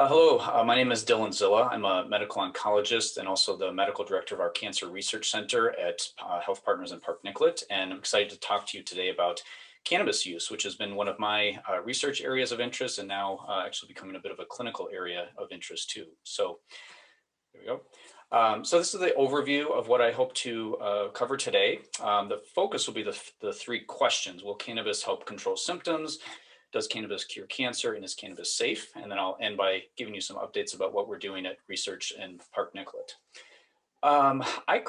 Hello, my name is Zylla. I'm a medical oncologist and also the medical director of our Cancer Research Center at Health Partners in Park Nicollet. And I'm excited to talk to you today about cannabis use, which has been one of my research areas of interest and now actually becoming a bit of a clinical area of interest too. So there we go. So this is the overview of what I hope to cover today. The focus will be the three questions. Will cannabis help control symptoms? Does cannabis cure cancer, and is cannabis safe? And then I'll end by giving you some updates about what we're doing at Research in Park Nicollet. I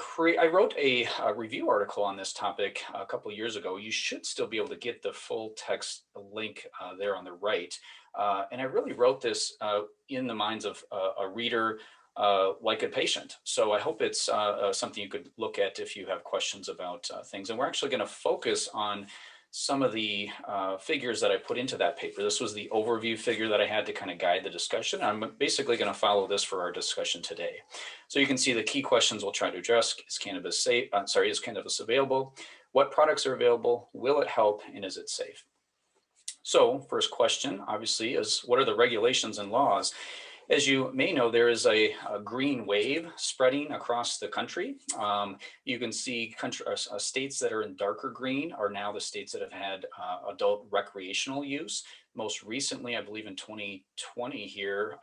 wrote a review article on this topic a couple of years ago. You should still be able to get the full text link there on the right. And I really wrote this in the minds of a reader like a patient. So I hope it's something you could look at if you have questions about things. And we're actually going to focus on some of the figures that I put into that paper. This was the overview figure that I had to kind of guide the discussion. I'm basically going to follow this for our discussion today. So you can see the key questions we'll try to address. Is cannabis safe? Is cannabis available? What products are available? Will it help? And is it safe? So first question, obviously, is what are the regulations and laws? As you may know, there is a green wave spreading across the country. You can see states that are in darker green are now the states that have had adult recreational use. Most recently, I believe in 2020 here,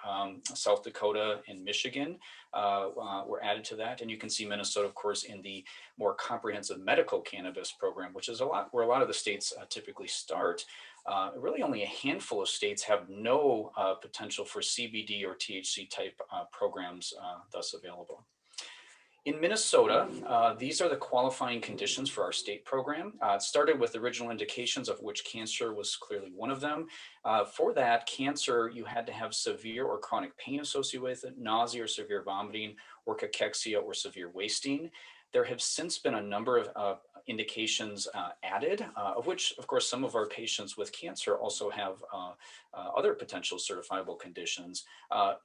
South Dakota and Michigan were added to that. And you can see Minnesota, of course, in the more comprehensive medical cannabis program, which is where a lot of the states typically start. Really only a handful of states have no potential for CBD or THC type programs thus available. In Minnesota, these are the qualifying conditions for our state program. It started with original indications of which cancer was clearly one of them. For that cancer, you had to have severe or chronic pain associated with it, nausea or severe vomiting, or cachexia or severe wasting. There have since been a number of indications added, of which, of course, some of our patients with cancer also have other potential certifiable conditions.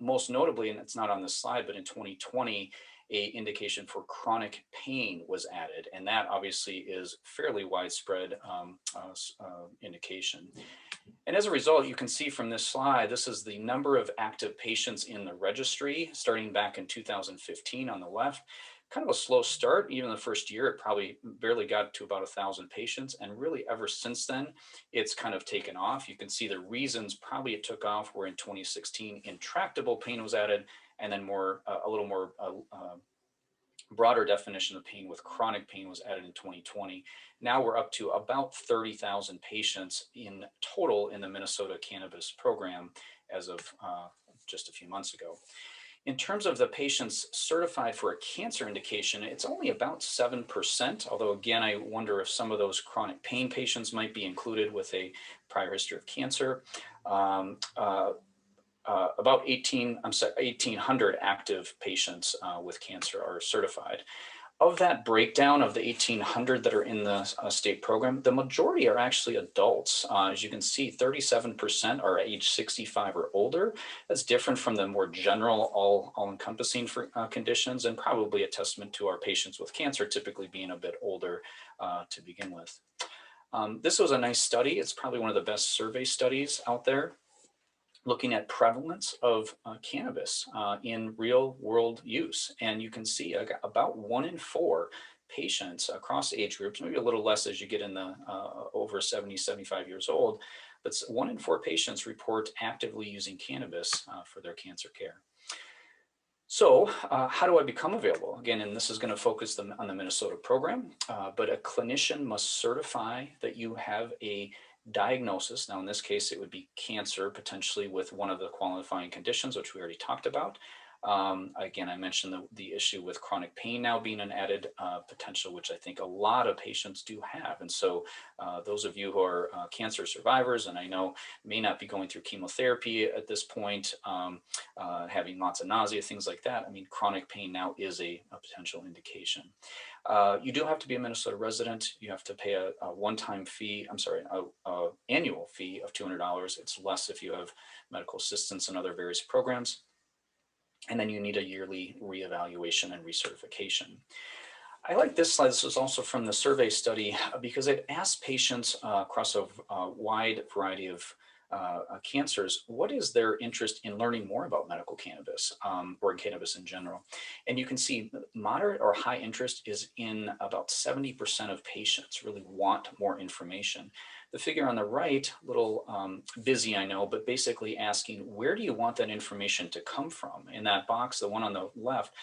Most notably, and it's not on this slide, but in 2020, a indication for chronic pain was added, and that obviously is fairly widespread indication. And as a result, you can see from this slide, this is the number of active patients in the registry starting back in 2015 on the left. Kind of a slow start. Even the first year, it probably barely got to about 1,000 patients. And really ever since then, it's kind of taken off. You can see the reasons probably it took off were in 2016, intractable pain was added, and then a little more broader definition of pain with chronic pain was added in 2020. Now we're up to about 30,000 patients in total in the Minnesota cannabis program as of just a few months ago. In terms of the patients certified for a cancer indication, it's only about 7%, although again, I wonder if some of those chronic pain patients might be included with a prior history of cancer. About 1,800 active patients with cancer are certified. Of that breakdown of the 1,800 that are in the state program, the majority are actually adults. As you can see, 37% are age 65 or older. That's different from the more general, all-encompassing conditions, and probably a testament to our patients with cancer typically being a bit older to begin with. This was a nice study. It's probably one of the best survey studies out there, looking at prevalence of cannabis in real world use. And you can see about 1 in 4 patients across age groups, maybe a little less as you get in the over 70, 75 years old, but 1 in 4 patients report actively using cannabis for their cancer care. So how do I become available? Again, and this is going to focus on the Minnesota program, but a clinician must certify that you have a diagnosis. Now, in this case, it would be cancer, potentially with one of the qualifying conditions, which we already talked about. Again, I mentioned the issue with chronic pain now being an added potential, which I think a lot of patients do have. And so those of you who are cancer survivors, and I know may not be going through chemotherapy at this point, having lots of nausea, things like that. I mean, chronic pain now is a potential indication. You do have to be a Minnesota resident. You have to pay a one-time fee, annual fee of $200. It's less if you have medical assistance and other various programs. And then you need a yearly reevaluation and recertification. I like this slide. This was also from the survey study because it asked patients across a wide variety of cancers, what is their interest in learning more about medical cannabis or in cannabis in general? And you can see moderate or high interest is in about 70% of patients really want more information. The figure on the right, a little busy, I know, but basically asking, where do you want that information to come from? In that box, the one on the left,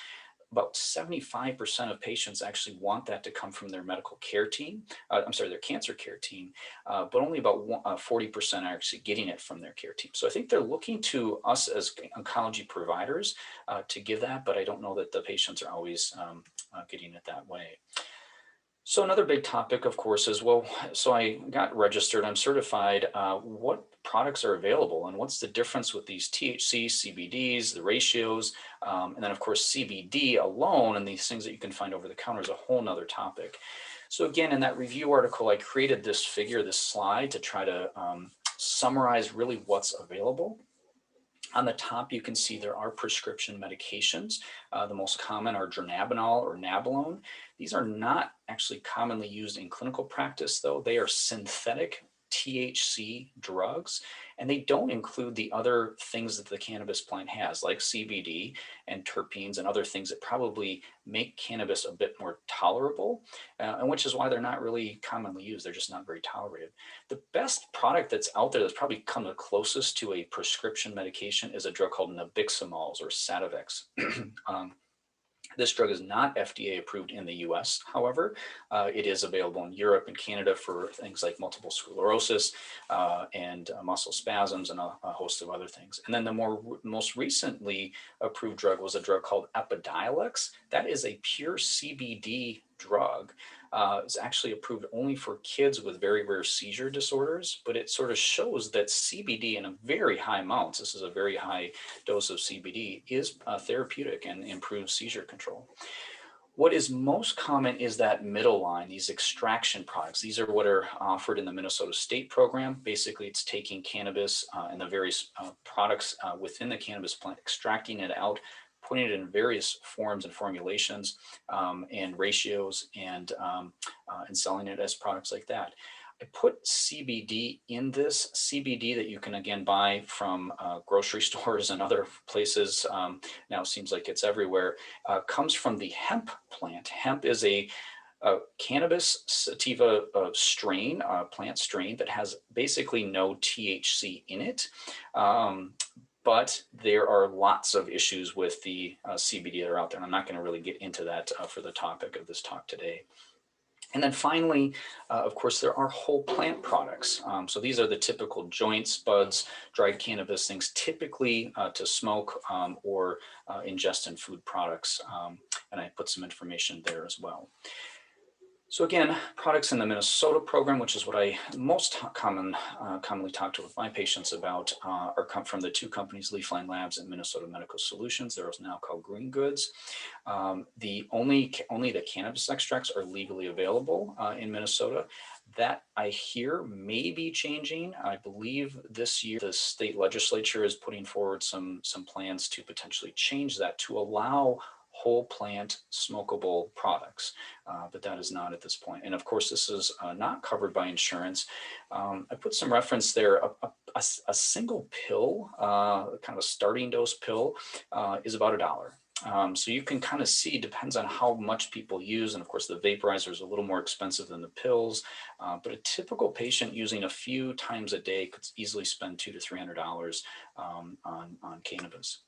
about 75% of patients actually want that to come from their medical care team, their cancer care team, but only about 40% are actually getting it from their care team. So I think they're looking to us as oncology providers to give that, but I don't know that the patients are always getting it that way. So another big topic, of course, is, well, so I got registered, I'm certified, what products are available and what's the difference with these THC, CBDs, the ratios, and then of course CBD alone and these things that you can find over the counter is a whole nother topic. So again, in that review article, I created this figure, this slide to try to summarize really what's available. On the top, you can see there are prescription medications. The most common are dronabinol or nabilone. These are not actually commonly used in clinical practice, though. They are synthetic THC drugs, and they don't include the other things that the cannabis plant has, like CBD and terpenes and other things that probably make cannabis a bit more tolerable, and which is why they're not really commonly used. They're just not very tolerated. The best product that's out there that's probably come the closest to a prescription medication is a drug called nabiximols or Sativex. This drug is not FDA approved in the US. However, it is available in Europe and Canada for things like multiple sclerosis and muscle spasms and a host of other things. And then the most recently approved drug was a drug called Epidiolex. That is a pure CBD drug. It's actually approved only for kids with very rare seizure disorders, but it sort of shows that CBD in a very high amounts, this is a very high dose of CBD, is therapeutic and improves seizure control. What is most common is that middle line, these extraction products. These are what are offered in the Minnesota State program. Basically, it's taking cannabis and the various products within the cannabis plant, extracting it out, putting it in various forms and formulations and ratios and selling it as products like that. I put CBD in this. CBD that you can again buy from grocery stores and other places, now it seems like it's everywhere, comes from the hemp plant. Hemp is a cannabis sativa strain, plant strain that has basically no THC in it. But there are lots of issues with the CBD that are out there. And I'm not going to really get into that for the topic of this talk today. And then finally, of course, there are whole plant products. So these are the typical joints, buds, dried cannabis, things typically to smoke or ingest in food products. And I put some information there as well. So again, products in the Minnesota program, which is what I most commonly talk to with my patients about, come from the two companies, Leafline Labs and Minnesota Medical Solutions. They're now called Green Goods. The only the cannabis extracts are legally available in Minnesota. That I hear may be changing. I believe this year the state legislature is putting forward some plans to potentially change that to allow whole plant smokable products, but that is not at this point. And of course, this is not covered by insurance. I put some reference there. A single pill, kind of a starting dose pill, is about $1. So you can kind of see, depends on how much people use. And of course, the vaporizer is a little more expensive than the pills, but a typical patient using a few times a day could easily spend $200 to $300 on cannabis.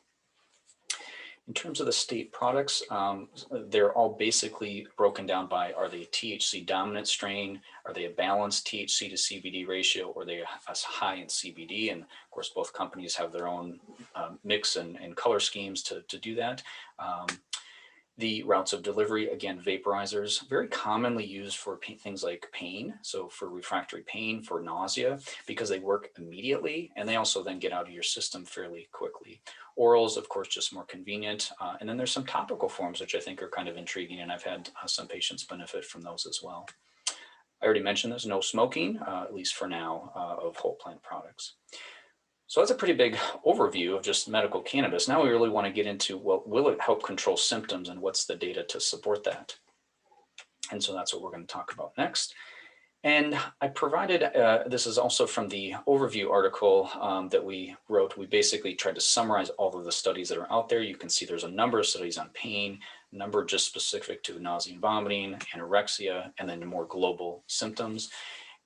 In terms of the state products, they're all basically broken down by, are they THC dominant strain? Are they a balanced THC to CBD ratio? Or are they as high in CBD? And of course, both companies have their own mix and color schemes to do that. The routes of delivery, again, vaporizers, very commonly used for things like pain. So for refractory pain, for nausea, because they work immediately and they also then get out of your system fairly quickly. Orals, of course, just more convenient. And then there's some topical forms, which I think are kind of intriguing. And I've had some patients benefit from those as well. I already mentioned there's no smoking, at least for now, of whole plant products. So that's a pretty big overview of just medical cannabis. Now we really want to get into, well, will it help control symptoms and what's the data to support that? And so that's what we're going to talk about next. And I provided, this is also from the overview article that we wrote. We basically tried to summarize all of the studies that are out there. You can see there's a number of studies on pain, a number just specific to nausea and vomiting, anorexia, and then more global symptoms.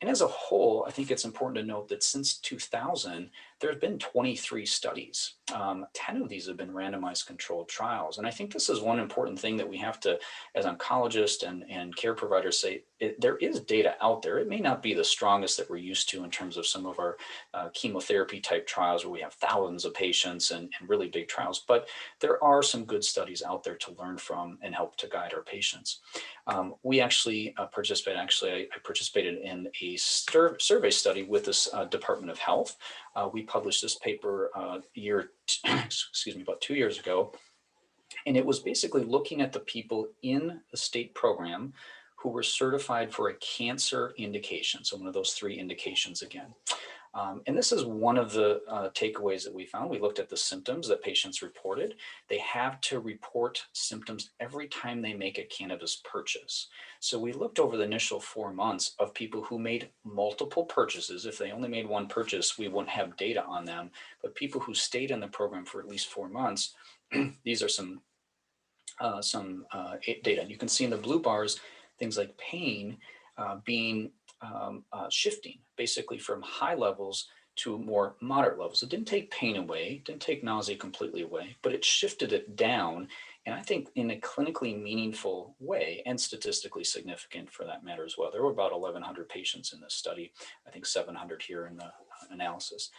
And as a whole, I think it's important to note that since 2000, there have been 23 studies. 10 of these have been randomized controlled trials. And I think this is one important thing that we have to, as oncologists and care providers, say, there is data out there. It may not be the strongest that we're used to in terms of some of our chemotherapy type trials where we have thousands of patients and really big trials, but there are some good studies out there to learn from and help to guide our patients. We actually participated, I participated in a survey study with this Department of Health. We published this paper about 2 years ago, and it was basically looking at the people in the state program who were certified for a cancer indication. So one of those 3 indications again. And this is one of the takeaways that we found. We looked at the symptoms that patients reported. They have to report symptoms every time they make a cannabis purchase. So we looked over the initial 4 months of people who made multiple purchases. If they only made one purchase, we wouldn't have data on them. But people who stayed in the program for at least 4 months, these are some data. You can see in the blue bars, things like pain being shifting basically from high levels to more moderate levels. It didn't take pain away, didn't take nausea completely away, but it shifted it down. And I think in a clinically meaningful way and statistically significant for that matter as well. There were about 1,100 patients in this study, I think 700 here in the analysis.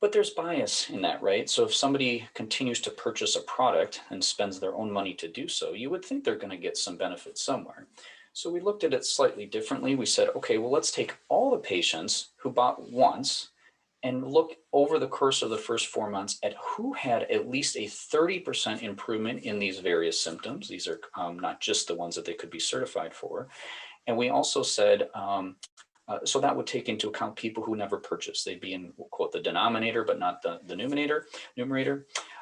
But there's bias in that, right? So if somebody continues to purchase a product and spends their own money to do so, you would think they're going to get some benefit somewhere. So we looked at it slightly differently. We said, okay, well, let's take all the patients who bought once and look over the course of the first 4 months at who had at least a 30% improvement in these various symptoms. These are not just the ones that they could be certified for. And we also said, so that would take into account people who never purchased. They'd be in, we'll quote, the denominator, but not the numerator.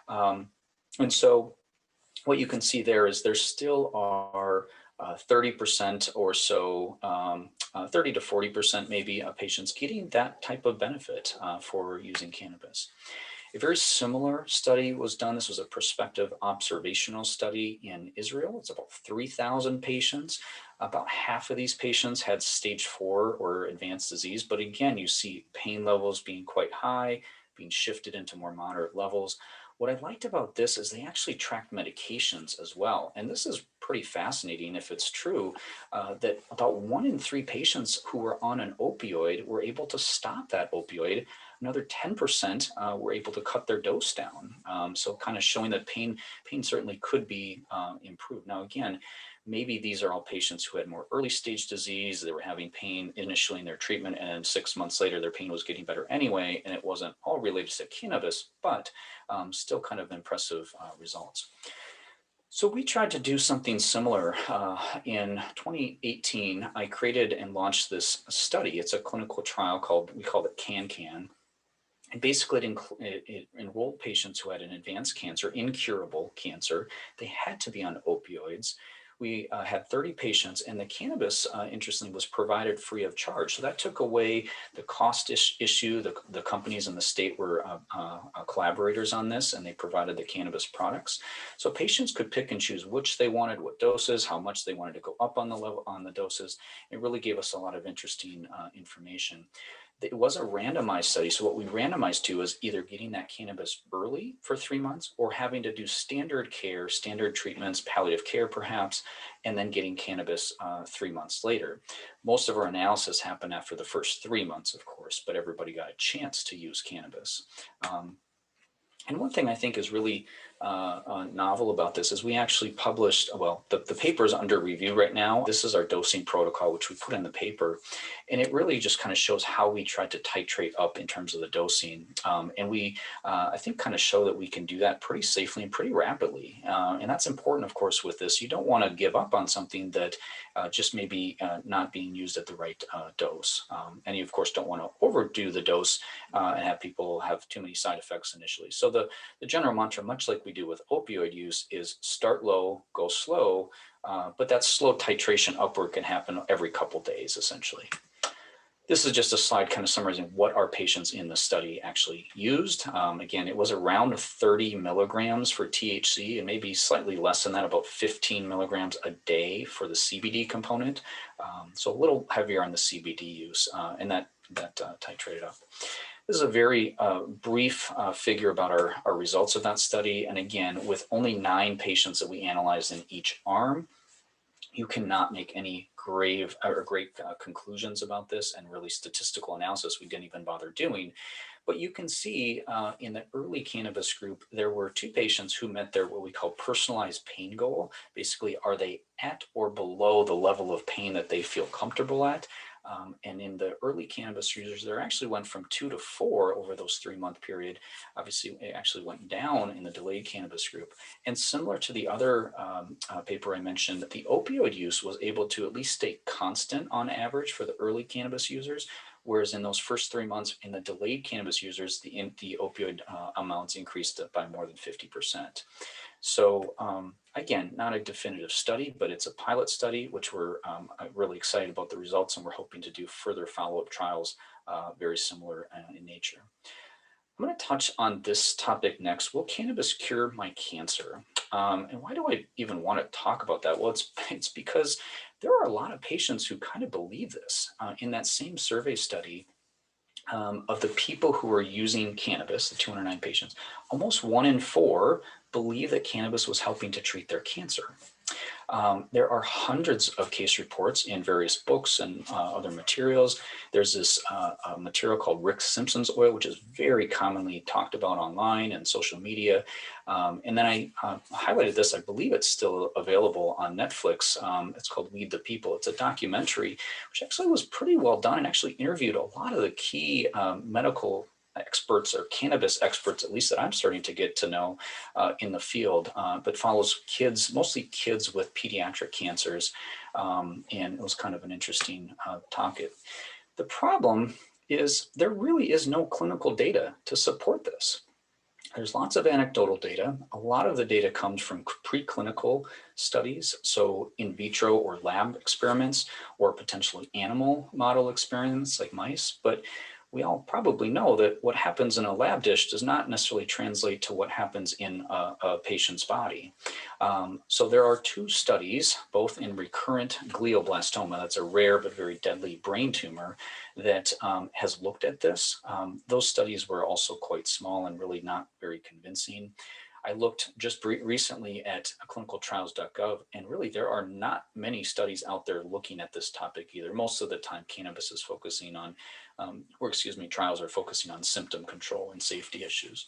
And so what you can see there is there still are 30% or so, 30 to 40% maybe of patients getting that type of benefit for using cannabis. A very similar study was done. This was a prospective observational study in Israel. It's about 3,000 patients. About half of these patients had stage 4 or advanced disease. But again, you see pain levels being quite high, being shifted into more moderate levels. What I liked about this is they actually tracked medications as well. And this is pretty fascinating if it's true, that about 1 in 3 patients who were on an opioid were able to stop that opioid. Another 10% were able to cut their dose down. So kind of showing that pain certainly could be improved. Now, again, maybe these are all patients who had more early stage disease. They were having pain initially in their treatment, and 6 months later, their pain was getting better anyway, and it wasn't all related to cannabis, but still kind of impressive results. So we tried to do something similar. In 2018, I created and launched this study. It's a clinical trial we called it CAN-CAN. And basically, it enrolled patients who had an advanced cancer, incurable cancer. They had to be on opioids. We had 30 patients, and the cannabis, interestingly, was provided free of charge. So that took away the cost issue. The companies in the state were collaborators on this, and they provided the cannabis products. So patients could pick and choose which they wanted, what doses, how much they wanted to go up on the doses. It really gave us a lot of interesting information. It was a randomized study. So what we randomized to is either getting that cannabis early for 3 months or having to do standard care, standard treatments, palliative care perhaps, and then getting cannabis 3 months later. Most of our analysis happened after the first 3 months, of course, but everybody got a chance to use cannabis. And one thing I think is really novel about this is we actually published, well, the paper is under review right now. This is our dosing protocol, which we put in the paper. And it really just kind of shows how we tried to titrate up in terms of the dosing. And we, I think, kind of show that we can do that pretty safely and pretty rapidly. And that's important, of course, with this. You don't want to give up on something that just may be not being used at the right dose. And you, of course, don't want to overdo the dose and have people have too many side effects initially. So the general mantra, much like we we do with opioid use is start low, go slow, but that slow titration upward can happen every couple days, essentially. This is just a slide kind of summarizing what our patients in the study actually used. Again, it was around 30 milligrams for THC and maybe slightly less than that, about 15 milligrams a day for the CBD component. So a little heavier on the CBD use, and that titrated up. This is a very brief figure about our results of that study. And again, with only 9 patients that we analyzed in each arm, you cannot make any grave or great conclusions about this, and really statistical analysis we didn't even bother doing. But you can see in the early cannabis group, there were 2 patients who met their what we call personalized pain goal. Basically, are they at or below the level of pain that they feel comfortable at? And in the early cannabis users, there actually went from 2 to 4 over those 3-month period. Obviously, it actually went down in the delayed cannabis group. And similar to the other paper I mentioned, the opioid use was able to at least stay constant on average for the early cannabis users, whereas in those first 3 months in the delayed cannabis users, the opioid amounts increased by more than 50%. So again, not a definitive study, but it's a pilot study, which we're really excited about the results, and we're hoping to do further follow-up trials very similar in nature. I'm going to touch on this topic next. Will cannabis cure my cancer? And why do I even want to talk about that? Well, it's because there are a lot of patients who kind of believe this. In that same survey study, of the people who are using cannabis, the 209 patients, almost 1 in 4 believe that cannabis was helping to treat their cancer. There are hundreds of case reports in various books and other materials. There's this material called Rick Simpson's oil, which is very commonly talked about online and social media. And then I highlighted this. I believe it's still available on Netflix. It's called Lead the People. It's a documentary, which actually was pretty well done, and actually interviewed a lot of the key medical experts, or cannabis experts, at least that I'm starting to get to know in the field, but follows kids, mostly kids with pediatric cancers. And it was kind of an interesting topic. The problem is there really is no clinical data to support this. There's lots of anecdotal data. A lot of the data comes from preclinical studies, so in vitro or lab experiments, or potentially animal model experiments like mice. But we all probably know that what happens in a lab dish does not necessarily translate to what happens in a patient's body. So there are 2 studies, both in recurrent glioblastoma, that's a rare but very deadly brain tumor, that has looked at this. Those studies were also quite small and really not very convincing. I looked just recently at clinicaltrials.gov, and really there are not many studies out there looking at this topic either. Most of the time, cannabis is focusing on, trials are focusing on symptom control and safety issues.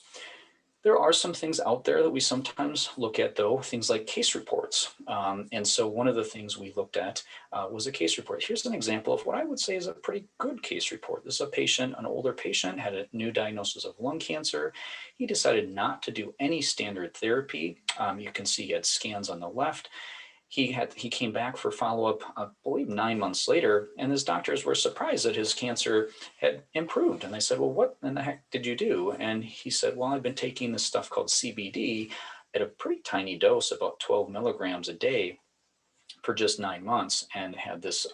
There are some things out there that we sometimes look at, though, things like case reports. And so one of the things we looked at was a case report. Here's an example of what I would say is a pretty good case report. This is a patient, an older patient, had a new diagnosis of lung cancer. He decided not to do any standard therapy. You can see he had scans on the left. He came back for follow-up, I believe 9 months later, and his doctors were surprised that his cancer had improved. And they said, well, what in the heck did you do? And he said, well, I've been taking this stuff called CBD at a pretty tiny dose, about 12 milligrams a day for just 9 months, and had this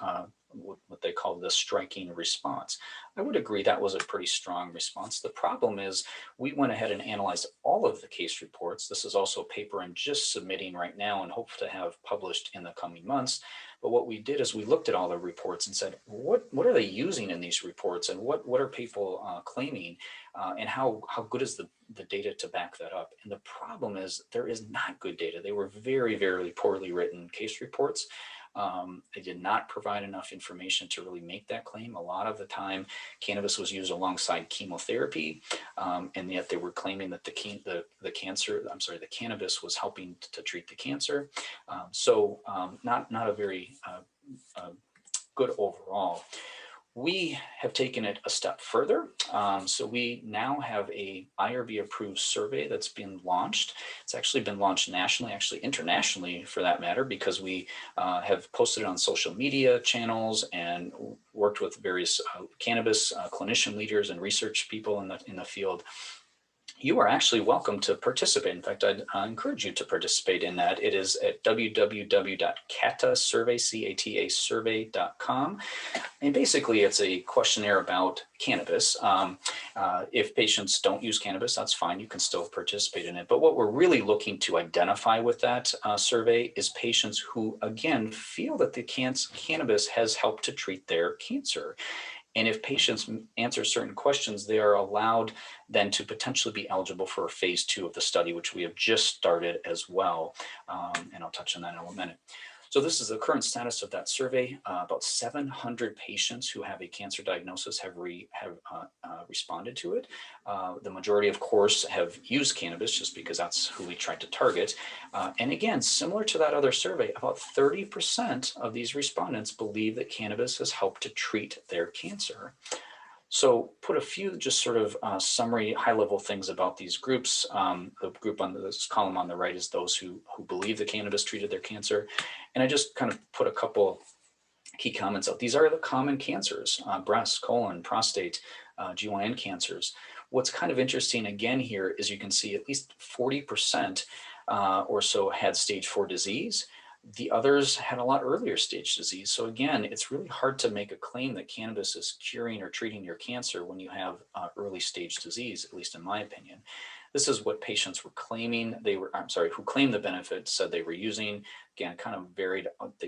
what they call the striking response. I would agree that was a pretty strong response. The problem is we went ahead and analyzed all of the case reports. This is also a paper I'm just submitting right now and hope to have published in the coming months. But what we did is we looked at all the reports and said, what are they using in these reports, and what are people claiming, and how good is the data to back that up? And the problem is there is not good data. They were very, very poorly written case reports. They did not provide enough information to really make that claim. A lot of the time, cannabis was used alongside chemotherapy, and yet they were claiming that the cannabis was helping to treat the cancer. Not a very good overall. We have taken it a step further. So we now have a IRB approved survey that's been launched. It's actually been launched nationally, actually internationally for that matter, because we have posted it on social media channels and worked with various cannabis clinician leaders and research people in the field. you are actually welcome to participate. In fact, I'd encourage you to participate in that. It is at www.catasurvey.com. And basically, it's a questionnaire about cannabis. If patients don't use cannabis, that's fine. You can still participate in it. But what we're really looking to identify with that survey is patients who, again, feel that the cannabis has helped to treat their cancer. And if patients answer certain questions, they are allowed then to potentially be eligible for a phase 2 of the study, which we have just started as well. And I'll touch on that in a minute. So this is the current status of that survey. About 700 patients who have a cancer diagnosis have responded to it. The majority, of course, have used cannabis just because that's who we tried to target. And again, similar to that other survey, about 30% of these respondents believe that cannabis has helped to treat their cancer. So put a few just sort of summary high-level things about these groups. The group on this column on the right is those who believe that cannabis treated their cancer. And I just kind of put a couple key comments out. These are the common cancers: breast, colon, prostate, GYN cancers. What's kind of interesting again here is you can see at least 40% or so had stage 4 disease. The others had a lot earlier stage disease. So again, it's really hard to make a claim that cannabis is curing or treating your cancer when you have early stage disease, at least in my opinion. This is what patients were claiming who claimed the benefit said they were using. Again, kind of varied.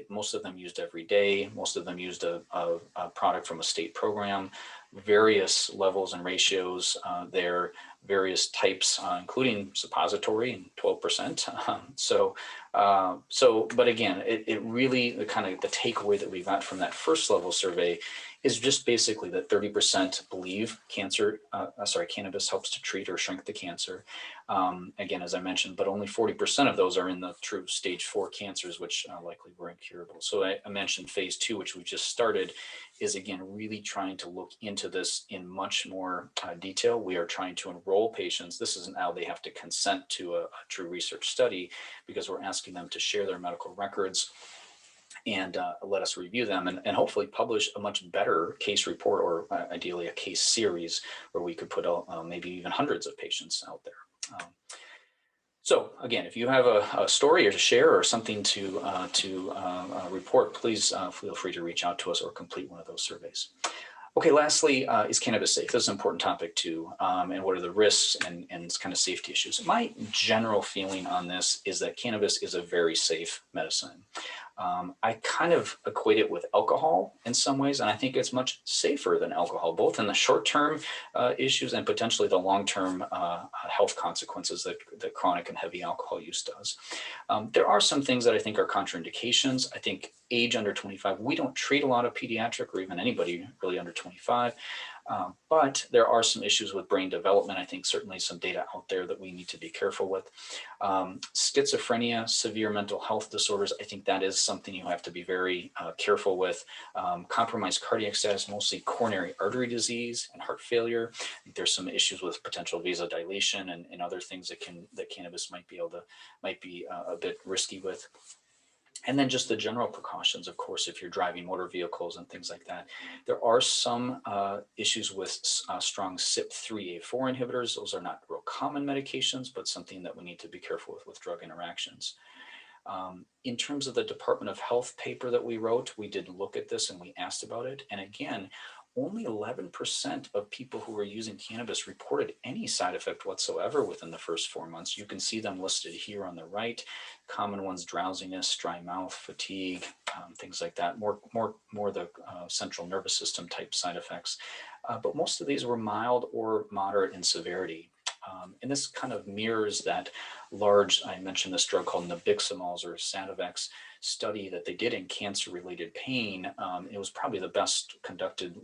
Most of them used every day. Most of them used a product from a state program, various levels and ratios there, various types, including suppository and 12%. But again, it really, the takeaway that we got from that first level survey is just basically that 30% believe cannabis helps to treat or shrink the cancer. Again, as I mentioned, but only 40% of those are in the true stage 4 cancers, which likely were incurable. So I mentioned phase 2, which we just started, is again really trying to look into this in much more detail. We are trying to enroll patients. This is now they have to consent to a true research study because we're asking them to share their medical records and let us review them and hopefully publish a much better case report, or ideally a case series where we could put maybe even hundreds of patients out there. So again, if you have a story or to share or something to report, please feel free to reach out to us or complete one of those surveys. Okay, lastly, is cannabis safe? This is an important topic too, and what are the risks and kind of safety issues? My general feeling on this is that cannabis is a very safe medicine. I kind of equate it with alcohol in some ways, and I think it's much safer than alcohol, both in the short-term issues and potentially the long-term health consequences that chronic and heavy alcohol use does. There are some things that I think are contraindications. I think age under 25, we don't treat a lot of pediatric or even anybody really under 25. But there are some issues with brain development. I think certainly some data out there that we need to be careful with. Schizophrenia, severe mental health disorders, I think that is something you have to be very careful with. Compromised cardiac status, mostly coronary artery disease and heart failure. I think there's some issues with potential vasodilation and other things that cannabis might be a bit risky with. And then just the general precautions, of course, if you're driving motor vehicles and things like that. There are some issues with strong CYP3A4 inhibitors. Those are not real common medications, but something that we need to be careful with drug interactions. In terms of the Department of Health paper that we wrote, we did look at this and we asked about it. And again, only 11% of people who were using cannabis reported any side effect whatsoever within the first 4 months. You can see them listed here on the right. Common ones: drowsiness, dry mouth, fatigue, things like that. More the central nervous system type side effects. But most of these were mild or moderate in severity. And this kind of mirrors that large, I mentioned this drug called nabiximols or Sativex study that they did in cancer-related pain. It was probably the best conducted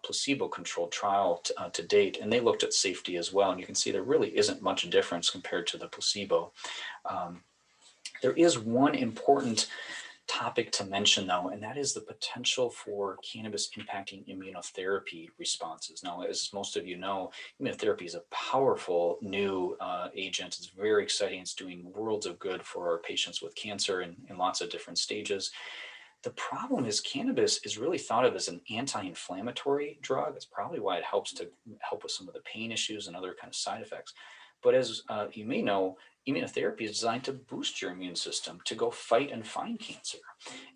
placebo-controlled trial to date, and they looked at safety as well. And you can see there really isn't much difference compared to the placebo. There is one important topic to mention though, and that is the potential for cannabis impacting immunotherapy responses. Now, as most of you know, immunotherapy is a powerful new agent. It's very exciting. It's doing worlds of good for our patients with cancer in lots of different stages. The problem is cannabis is really thought of as an anti-inflammatory drug. That's probably why it helps with some of the pain issues and other kind of side effects. But as you may know, immunotherapy is designed to boost your immune system to go fight and find cancer.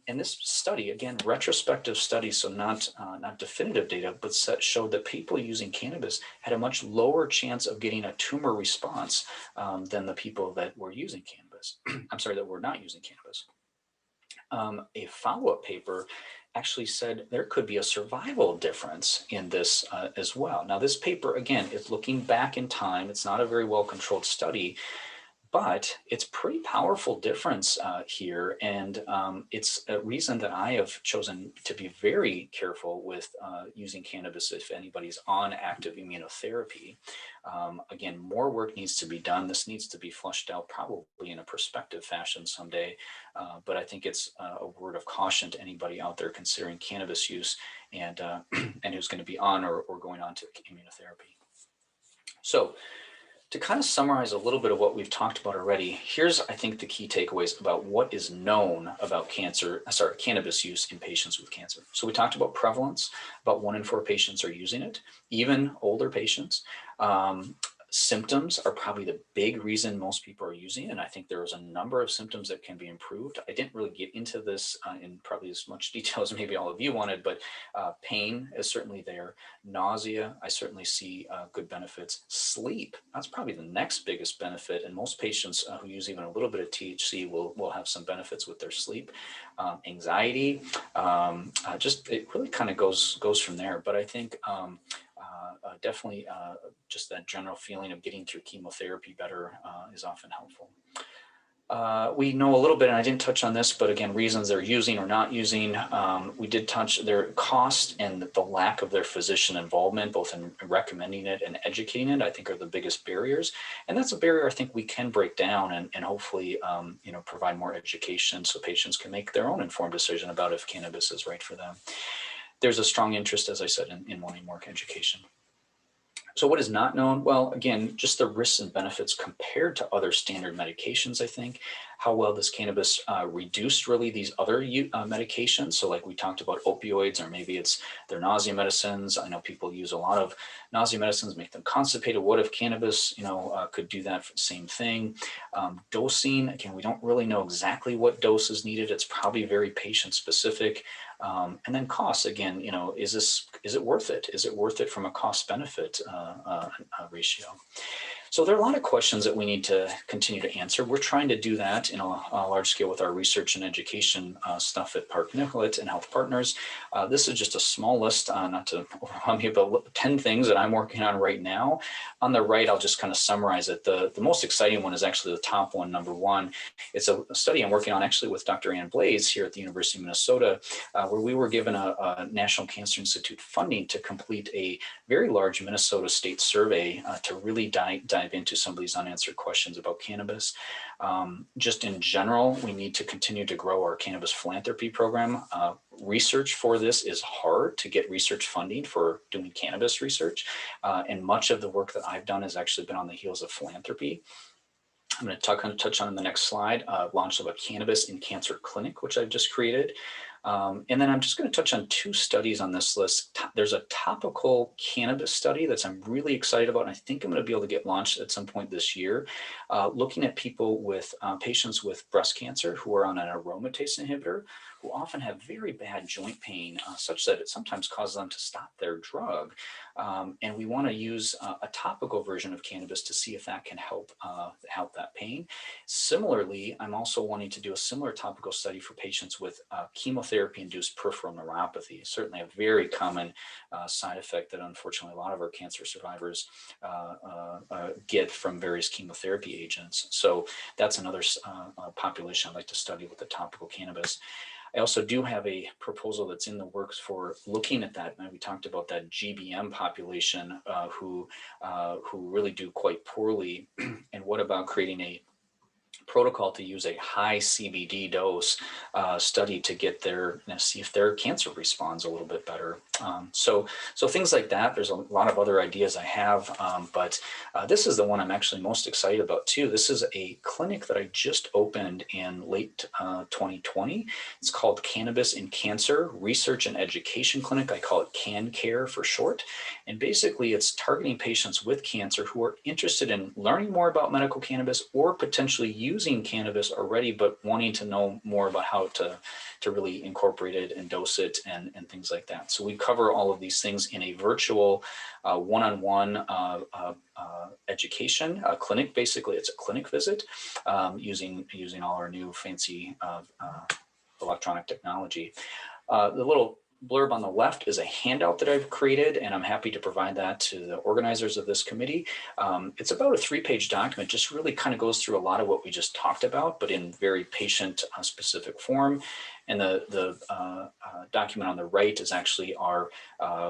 And this study, again, retrospective study, so not definitive data, but showed that people using cannabis had a much lower chance of getting a tumor response than the people that were using cannabis. I'm sorry, that were not using cannabis. A follow-up paper actually said there could be a survival difference in this as well. Now, this paper, again, is looking back in time. It's not a very well-controlled study, but it's pretty powerful difference here. And it's a reason that I have chosen to be very careful with using cannabis if anybody's on active immunotherapy. Again, more work needs to be done. This needs to be flushed out probably in a prospective fashion someday. But I think it's a word of caution to anybody out there considering cannabis use and, and who's going to be on or going on to immunotherapy. So, to kind of summarize a little bit of what we've talked about already, here's, I think, the key takeaways about what is known about cannabis use in patients with cancer. So we talked about prevalence. About 1 in 4 patients are using it, even older patients. Symptoms are probably the big reason most people are using it. And I think there's a number of symptoms that can be improved. I didn't really get into this in probably as much detail as maybe all of you wanted, but pain is certainly there. Nausea, I certainly see good benefits. Sleep, that's probably the next biggest benefit. And most patients who use even a little bit of THC will have some benefits with their sleep. Anxiety, just it really kind of goes from there. But I think definitely just that general feeling of getting through chemotherapy better is often helpful. We know a little bit, and I didn't touch on this, but again, reasons they're using or not using. We did touch their cost and the lack of their physician involvement, both in recommending it and educating it, I think are the biggest barriers. And that's a barrier I think we can break down and hopefully, provide more education so patients can make their own informed decision about if cannabis is right for them. There's a strong interest, as I said, in wanting more education. So what is not known? Well, again, just the risks and benefits compared to other standard medications, I think. How well does cannabis reduce really these other medications? So like we talked about opioids, or maybe it's their nausea medicines. I know people use a lot of nausea medicines, make them constipated. What if cannabis, could do that same thing? Dosing, again, we don't really know exactly what dose is needed. It's probably very patient specific. And then costs, again, is it worth it? Is it worth it from a cost benefit ratio? So there are a lot of questions that we need to continue to answer. We're trying to do that in a large scale with our research and education stuff at Park Nicollet and Health Partners. This is just a small list, not to overwhelm you, but 10 things that I'm working on right now. On the right, I'll just kind of summarize it. The most exciting one is actually the top one, number 1. It's a study I'm working on actually with Dr. Ann Blaze here at the University of Minnesota, where we were given a National Cancer Institute funding to complete a very large Minnesota state survey to really dive into some of these unanswered questions about cannabis. Just in general, we need to continue to grow our cannabis philanthropy program. Research for this is hard to get research funding for doing cannabis research. And much of the work that I've done has actually been on the heels of philanthropy. I'm going to touch on in the next slide, launch of a cannabis in cancer clinic, which I've just created. And then I'm just going to touch on 2 studies on this list. There's a topical cannabis study that I'm really excited about, and I think I'm going to be able to get launched at some point this year, looking at people with patients with breast cancer who are on an aromatase inhibitor, who often have very bad joint pain, such that it sometimes causes them to stop their drug. And we want to use a topical version of cannabis to see if that can help that pain. Similarly, I'm also wanting to do a similar topical study for patients with chemotherapy-induced peripheral neuropathy, certainly a very common side effect that unfortunately a lot of our cancer survivors get from various chemotherapy agents. So that's another population I'd like to study with the topical cannabis. I also do have a proposal that's in the works for looking at that. And we talked about that GBM population who really do quite poorly. And what about creating a protocol to use a high CBD dose study to get their, see if their cancer responds a little bit better. So things like that. There's a lot of other ideas I have, but this is the one I'm actually most excited about too. This is a clinic that I just opened in late 2020. It's called Cannabis in Cancer Research and Education Clinic. I call it CanCare for short. And basically it's targeting patients with cancer who are interested in learning more about medical cannabis or potentially using cannabis already, but wanting to know more about how to really incorporate it and dose it and things like that. So we cover all of these things in a virtual one-on-one education clinic. Basically, it's a clinic visit using all our new fancy electronic technology. The little blurb on the left is a handout that I've created, and I'm happy to provide that to the organizers of this committee. It's about a 3-page document, just really kind of goes through a lot of what we just talked about, but in very patient specific form. And the document on the right is actually our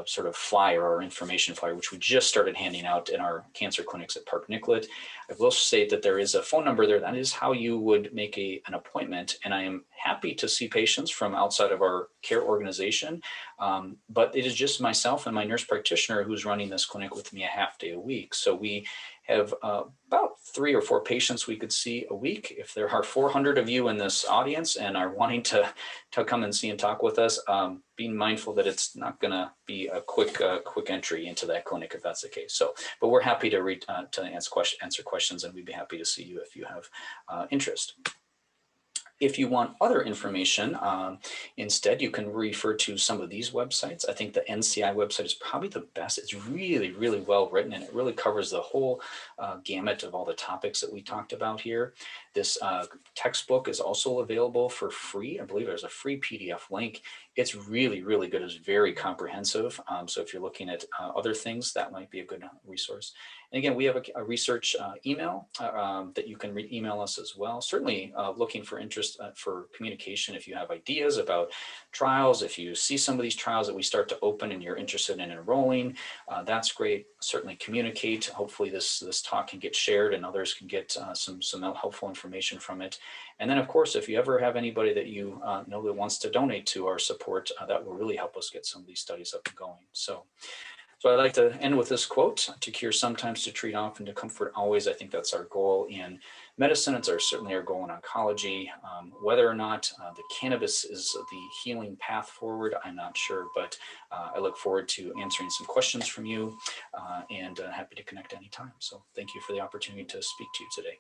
sort of flyer, our information flyer, which we just started handing out in our cancer clinics at Park Nicollet. I will state that there is a phone number there. That is how you would make an appointment. And I am happy to see patients from outside of our care organization. But it is just myself and my nurse practitioner who's running this clinic with me a half day a week. So we have about 3 or 4 patients we could see a week. If there are 400 of you in this audience and are wanting to come and see and talk with us, being mindful that it's not going to be a quick entry into that clinic if that's the case. So, but we're happy to answer questions, and we'd be happy to see you if you have interest. If you want other information, instead, you can refer to some of these websites. I think the NCI website is probably the best. It's really, really well written, and it really covers the whole gamut of all the topics that we talked about here. This textbook is also available for free. I believe there's a free PDF link. It's really, really good. It's very comprehensive. So if you're looking at other things, that might be a good resource. And again, we have a research email that you can email us as well. Certainly looking for interest for communication. If you have ideas about trials, if you see some of these trials that we start to open and you're interested in enrolling, that's great. Certainly communicate. Hopefully this talk can get shared and others can get some helpful information from it. And then of course, if you ever have anybody that you know that wants to donate to our support, that will really help us get some of these studies up and going. So I'd like to end with this quote: to cure sometimes, to treat often, to comfort always. I think that's our goal in medicine. It's certainly our goal in oncology. Whether or not the cannabis is the healing path forward, I'm not sure, but I look forward to answering some questions from you and happy to connect anytime. So thank you for the opportunity to speak to you today.